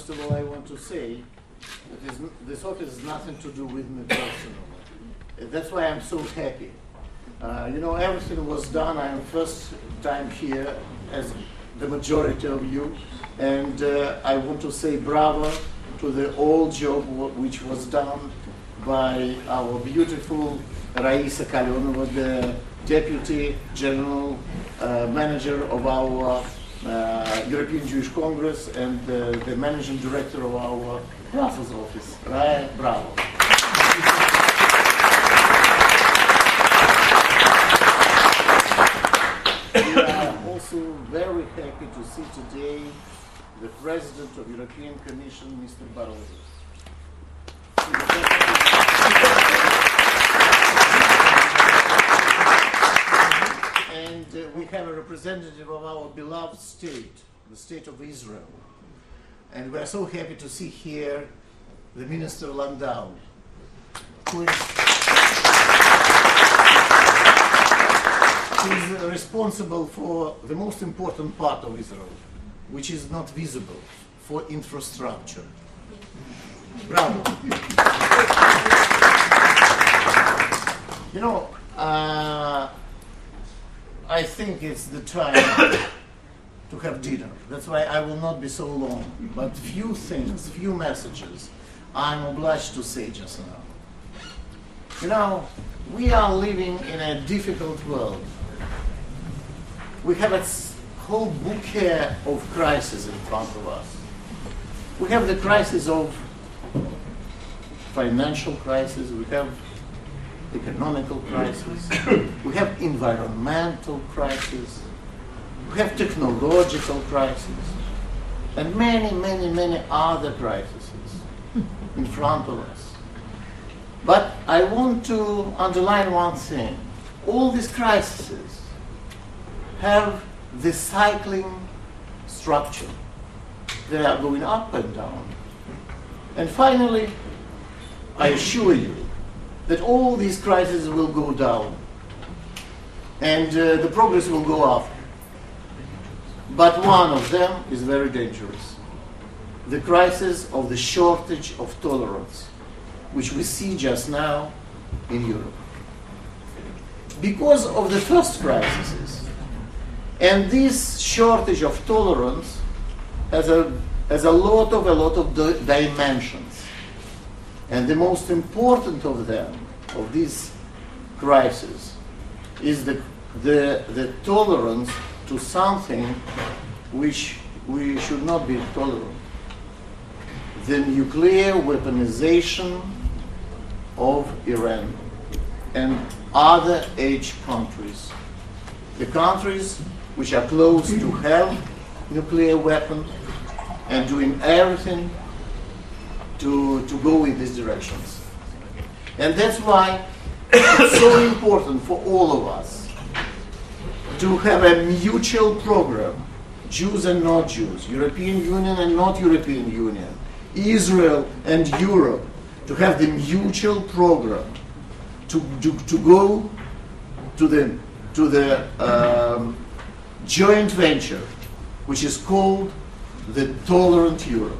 First of all, I want to say that this office has nothing to do with me personally. That's why I'm so happy. You know, everything was done. I am first time here as the majority of you, and I want to say bravo to the whole job which was done by our beautiful Raisa Kalyonova, the Deputy General Manager of our European Jewish Congress and the Managing Director of our Brussels office. Right? Bravo. We are also very happy to see today the President of the European Commission, Mr. Barroso. And we have a representative of our beloved state, the state of Israel. And we are so happy to see here the Minister Landau, who is responsible for the most important part of Israel, which is not visible, for infrastructure. Bravo. You know, I think it's the time to have dinner. That's why I will not be so long. But few things, few messages I'm obliged to say just now. You know, we are living in a difficult world. We have a whole bouquet of crises in front of us. We have the crisis of financial crisis, we have economical crisis, we have environmental crisis, we have technological crisis, and many, many, many other crises in front of us. But I want to underline one thing. All these crises have the cycling structure. They are going up and down. And finally, I assure you that all these crises will go down and the progress will go up. But one of them is very dangerous. The crisis of the shortage of tolerance, which we see just now in Europe. Because of the first crises, and this shortage of tolerance has a lot of dimensions. And the most important of them, of these crises, is the tolerance to something which we should not be tolerant. The nuclear weaponization of Iran and other H countries. The countries which are close to have nuclear weapons and doing everything to go in these directions. And that's why it's so important for all of us to have a mutual program, Jews and not Jews, European Union and not European Union, Israel and Europe, to have the mutual program to go to the joint venture, which is called the Tolerant Europe.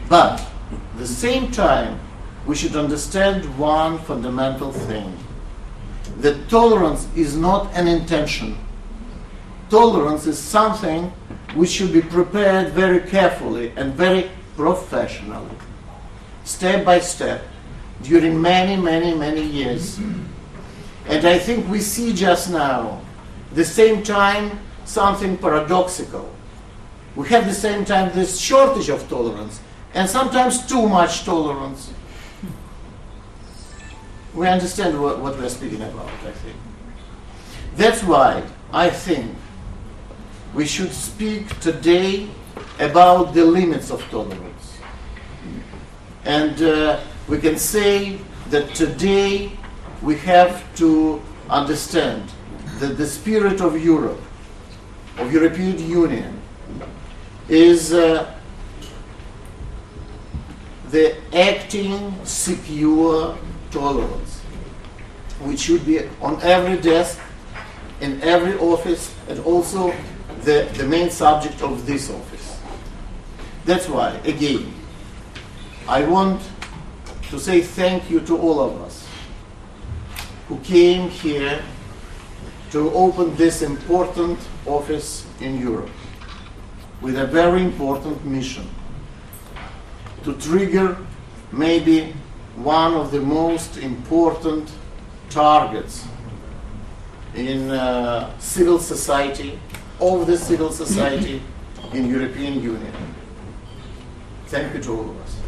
But at the same time, we should understand one fundamental thing. That tolerance is not an intention. Tolerance is something which should be prepared very carefully and very professionally, step by step, during many, many, many years. And I think we see just now, the same time, something paradoxical. We have the same time this shortage of tolerance, and sometimes too much tolerance. We understand what we're speaking about, I think. That's why I think we should speak today about the limits of tolerance. And we can say that today we have to understand that the spirit of Europe, of European Union, is the acting, secure tolerance, which should be on every desk, in every office, and also the main subject of this office. That's why, again, I want to say thank you to all of us who came here to open this important office in Europe with a very important mission to trigger maybe one of the most important targets in civil society, of the civil society in European Union. Thank you to all of us.